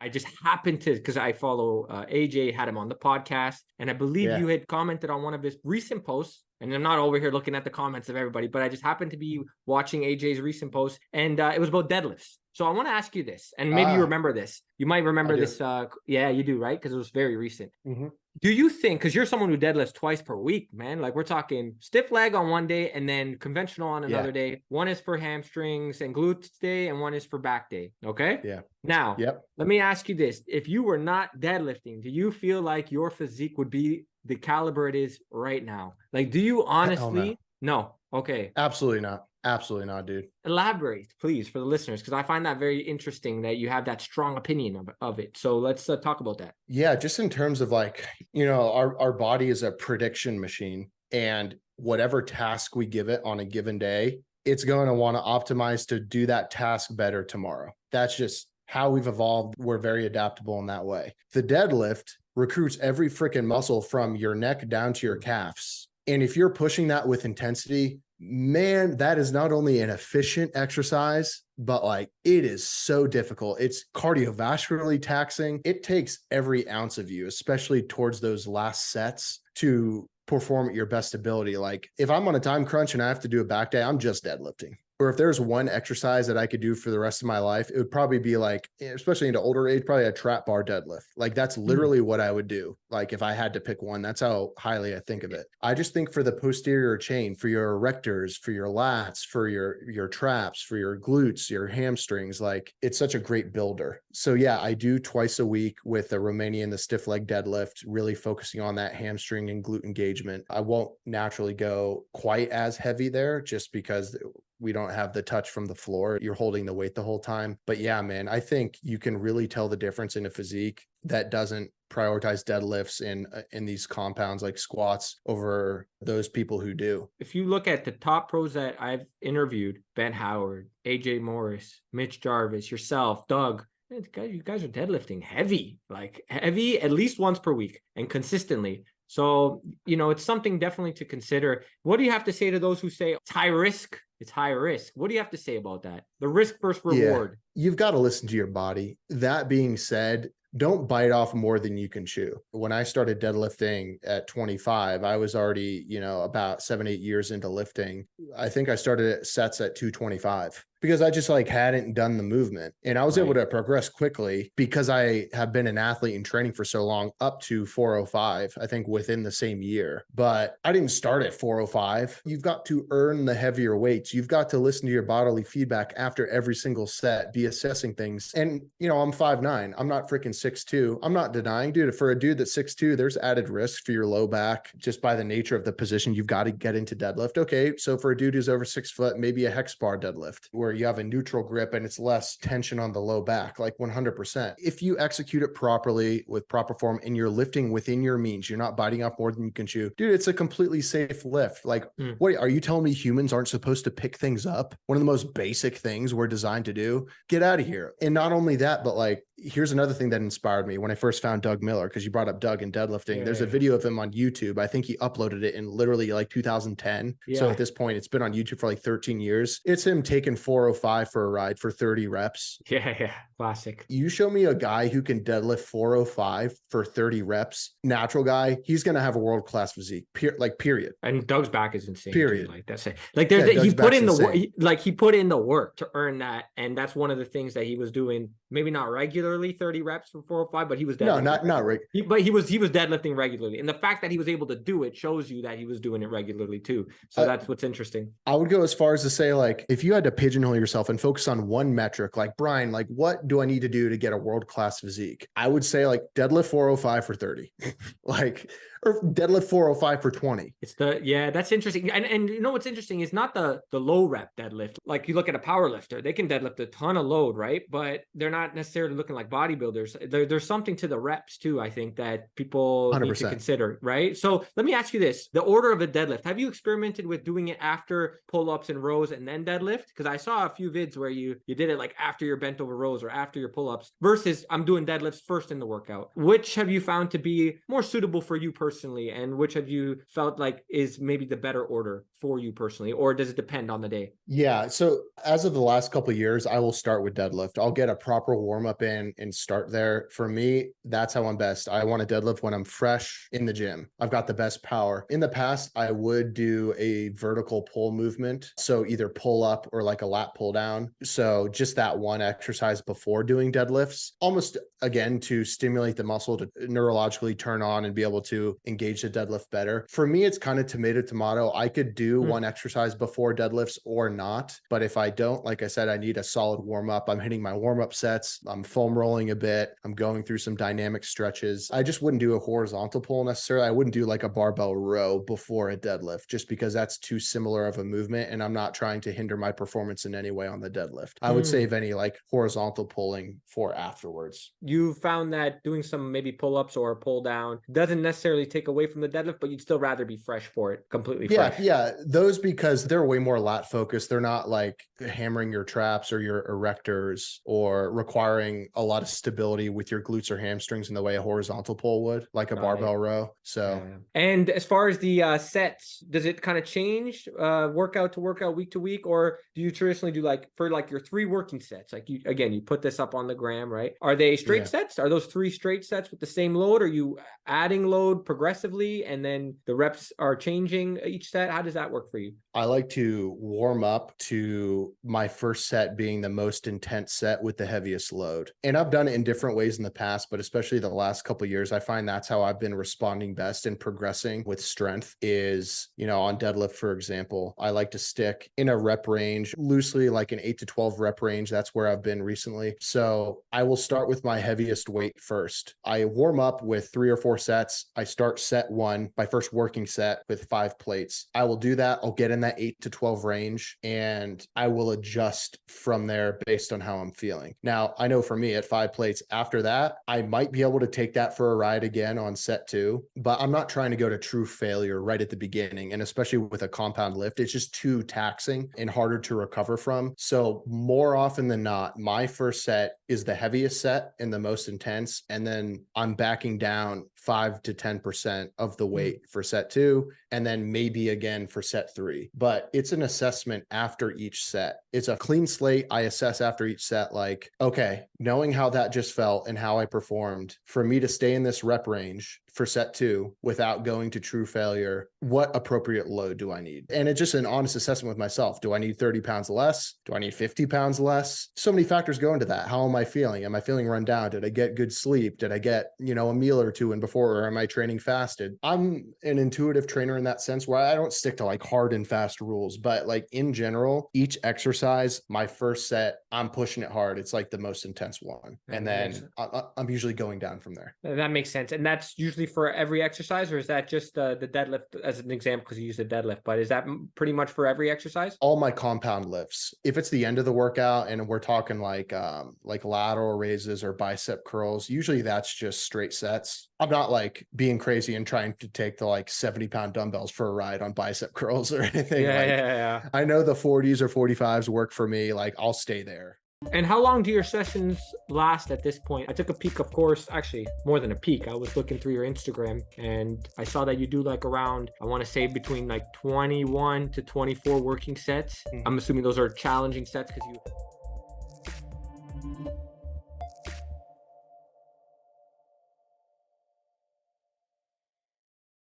I just happened to, because I follow AJ, had him on the podcast, and I believe you had commented on one of his recent posts. And I'm not over here looking at the comments of everybody, but I just happened to be watching AJ's recent post, and it was about deadlifts. So I want to ask you this, and maybe you remember this. You might remember this. Yeah, you do, right? Because it was very recent. Mm-hmm. Do you think, because you're someone who deadlifts twice per week, man, like we're talking stiff leg on one day and then conventional on another day. One is for hamstrings and glutes day, and one is for back day. Okay. Yeah. Now, let me ask you this. If you were not deadlifting, do you feel like your physique would be the caliber it is right now? Like, do you honestly? No. Okay. Absolutely not. Absolutely not, dude. Elaborate, please, for the listeners, because I find that very interesting that you have that strong opinion of it. So let's talk about that. Yeah, just in terms of like, our body is a prediction machine, and whatever task we give it on a given day, it's going to want to optimize to do that task better tomorrow. That's just how we've evolved. We're very adaptable in that way. The deadlift recruits every freaking muscle from your neck down to your calves. And if you're pushing that with intensity, man, that is not only an efficient exercise, but like it is so difficult. It's cardiovascularly taxing. It takes every ounce of you, especially towards those last sets, to perform at your best ability. Like if I'm on a time crunch and I have to do a back day, I'm just deadlifting. Or if there's one exercise that I could do for the rest of my life, it would probably be like, especially into older age, probably a trap bar deadlift. Like that's literally what I would do. Like if I had to pick one, that's how highly I think of it. I just think for the posterior chain, for your erectors, for your lats, for your traps, for your glutes, your hamstrings, like it's such a great builder. So yeah, I do twice a week with the Romanian, the stiff leg deadlift, really focusing on that hamstring and glute engagement. I won't naturally go quite as heavy there just because we don't have the touch from the floor. You're holding the weight the whole time. But yeah, man, I think you can really tell the difference in a physique that doesn't prioritize deadlifts in these compounds like squats over those people who do. If you look at the top pros that I've interviewed, Ben Howard, AJ Morris, Mitch Jarvis, yourself, Doug, you guys are deadlifting heavy at least once per week and consistently. So, it's something definitely to consider. What do you have to say to those who say it's high risk? It's high risk. What do you have to say about that? The risk versus reward. Yeah, you've got to listen to your body. That being said, don't bite off more than you can chew. When I started deadlifting at 25, I was already, about 7-8 years into lifting. I think I started at sets at 225 because I just hadn't done the movement, and I was able to progress quickly because I have been an athlete in training for so long, up to 405, I think within the same year. But I didn't start at 405. You've got to earn the heavier weights. You've got to listen to your bodily feedback after every single set, be assessing things. And, I'm 5'9". I'm not freaking 6'2". I'm not denying, dude, for a dude that's 6'2", there's added risk for your low back just by the nature of the position you've got to get into deadlift. Okay, so for a dude who's over 6 foot, maybe a hex bar deadlift where you have a neutral grip and it's less tension on the low back, like 100%. If you execute it properly with proper form and you're lifting within your means, you're not biting off more than you can chew, dude, it's a completely safe lift. Like, what are you telling me humans aren't supposed to pick things up? One of the most basic things we're designed to do. Get out of here. And not only that, but here's another thing that inspired me when I first found Doug Miller, because you brought up Doug and deadlifting. There's a video of him on YouTube. I think he uploaded it in literally 2010. So at this point, it's been on YouTube for 13 years. It's him taking 405 for a ride for 30 reps. Yeah. Classic. You show me a guy who can deadlift 405 for 30 reps, natural guy, he's going to have a world-class physique, period. And Doug's back is insane. Period. Dude. That's it. He put in the work, he put in the work to earn that. And that's one of the things that he was doing, maybe not regularly 30 reps for 405, but he was deadlifting. No, not right. But he was deadlifting regularly. And the fact that he was able to do it shows you that he was doing it regularly too. So that's what's interesting. I would go as far as to say, if you had to pigeonhole yourself and focus on one metric, like Brian, what do I need to do to get a world-class physique? I would say deadlift 405 for 30, or deadlift 405 for 20. That's interesting. And what's interesting is not the low rep deadlift. Like you look at a power lifter, they can deadlift a ton of load, right? But they're not necessarily looking like bodybuilders. There's something to the reps too, I think, that people 100%. Need to consider, right? So let me ask you this, the order of a deadlift. Have you experimented with doing it after pull-ups and rows and then deadlift? Because I saw saw a few vids where you did it like after your bent over rows or after your pull-ups versus I'm doing deadlifts first in the workout. Which have you found to be more suitable for you personally, and which have you felt like is maybe the better order for you personally, or does it depend on the day? Yeah. So as of the last couple of years, I will start with deadlift. I'll get a proper warm up in and start there. For me, that's how I'm best. I want to deadlift when I'm fresh in the gym. I've got the best power. In the past, I would do a vertical pull movement. So either pull up or like a lat pull down. So just that one exercise before doing deadlifts, almost again to stimulate the muscle to neurologically turn on and be able to engage the deadlift better. For me, it's kind of tomato. I could do one exercise before deadlifts or not. But if I don't, like I said, I need a solid warm up. I'm hitting my warm up sets. I'm foam rolling a bit. I'm going through some dynamic stretches. I just wouldn't do a horizontal pull necessarily. I wouldn't do like a barbell row before a deadlift just because that's too similar of a movement. And I'm not trying to hinder my performance in any way on the deadlift. I would save any like horizontal pulling for afterwards. You found that doing some maybe pull-ups or pull down doesn't necessarily take away from the deadlift, but you'd still rather be fresh for it, completely fresh. Yeah. Those because they're way more lat focused. They're not like hammering your traps or your erectors or requiring a lot of stability with your glutes or hamstrings in the way a horizontal pull would, like a barbell row. So, and as far as the sets, does it kind of change workout to workout, week to week, or do you traditionally do like for like your 3 working sets? Like you put this up on the gram, right? Are they straight sets? Are those 3 straight sets with the same load? Are you adding load progressively and then the reps are changing each set? How does that work for you? I like to warm up to my first set being the most intense set with the heaviest load. And I've done it in different ways in the past, but especially the last couple of years, I find that's how I've been responding best and progressing with strength is, on deadlift, for example, I like to stick in a rep range loosely, like an 8 to 12 rep range. That's where I've been recently. So I will start with my heaviest weight first. I warm up with 3 or 4 sets. I start set 1, my first working set with 5 plates. I will do that. I'll get in that 8 to 12 range and I will adjust from there based on how I'm feeling. Now, I know for me at 5 plates after that, I might be able to take that for a ride again on set 2, but I'm not trying to go to true failure right at the beginning. And especially with a compound lift, it's just too taxing and harder to recover from. So more often than not, my first set is the heaviest set and the most intense. And then I'm backing down 5 to 10% of the weight for set 2, and then maybe again for set 3. But it's an assessment after each set. It's a clean slate. I assess after each set, like, okay, knowing how that just felt and how I performed, for me to stay in this rep range for set 2 without going to true failure, what appropriate load do I need? And it's just an honest assessment with myself. Do I need 30 pounds less? Do I need 50 pounds less? So many factors go into that. How am I feeling? Am I feeling run down? Did I get good sleep? Did I get, a meal or 2 in before, or am I training fasted? I'm an intuitive trainer in that sense where I don't stick to like hard and fast rules, but like in general, each exercise, my first set, I'm pushing it hard. It's like the most intense one. And then I'm usually going down from there. That makes sense. And that's usually for every exercise, or is that just the deadlift as an example because you use the deadlift, but is that pretty much for every exercise? All my compound lifts. If it's the end of the workout and we're talking like lateral raises or bicep curls, usually that's just straight sets. I'm not like being crazy and trying to take the like 70-pound dumbbells for a ride on bicep curls or anything. I know the 40s or 45s work for me. Like I'll stay there. And how long do your sessions last at this point? I took a peek, of course, actually more than a peek. I was looking through your Instagram and I saw that you do like around, I want to say between like 21 to 24 working sets. I'm assuming those are challenging sets because you